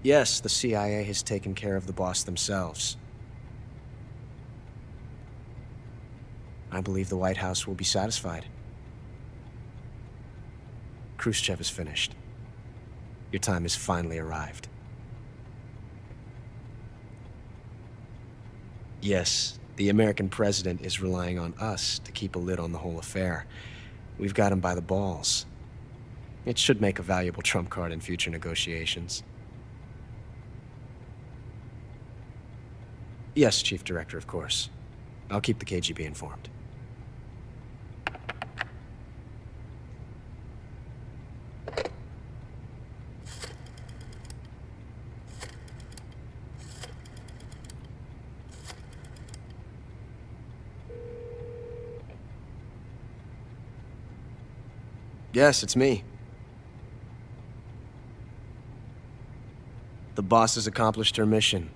Yes, the CIA has taken care of the boss themselves. I believe the White House will be satisfied. Khrushchev is finished. Your time has finally arrived. Yes, the American president is relying on us to keep a lid on the whole affair. We've got him by the balls. It should make a valuable trump card in future negotiations. Yes, Chief Director, of course. I'll keep the KGB informed. Yes, it's me. The boss has accomplished her mission.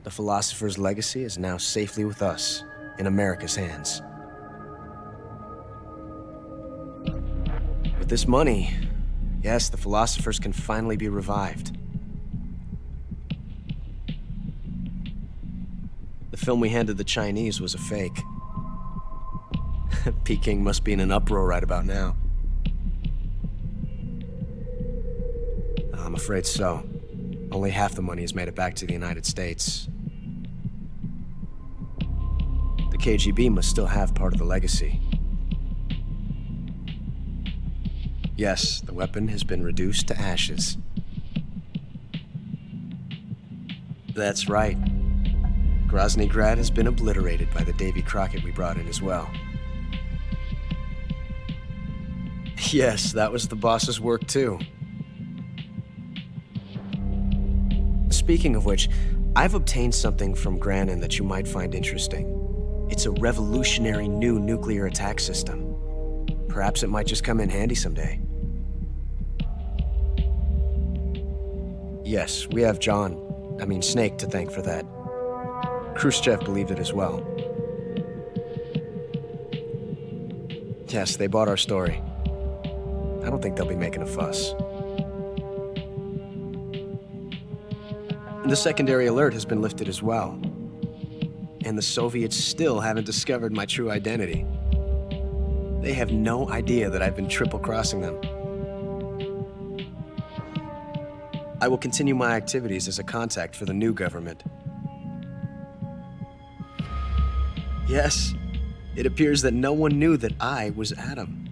The philosopher's legacy is now safely with us, in America's hands. With this money, yes, the philosophers can finally be revived. The film we handed the Chinese was a fake. Peking must be in an uproar right about now. I'm afraid so. Only half the money has made it back to the United States. The KGB must still have part of the legacy. Yes, the weapon has been reduced to ashes. That's right. Grozny Grad has been obliterated by the Davy Crockett we brought in as well. Yes, that was the boss's work too. Speaking of which, I've obtained something from Granin that you might find interesting. It's a revolutionary new nuclear attack system. Perhaps it might just come in handy someday. Yes, we have Snake to thank for that. Khrushchev believed it as well. Yes, they bought our story. I don't think they'll be making a fuss. The secondary alert has been lifted as well. And the Soviets still haven't discovered my true identity. They have no idea that I've been triple-crossing them. I will continue my activities as a contact for the new government. Yes, it appears that no one knew that I was Adam.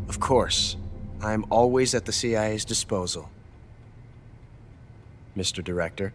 Of course, I'm always at the CIA's disposal, Mr. Director.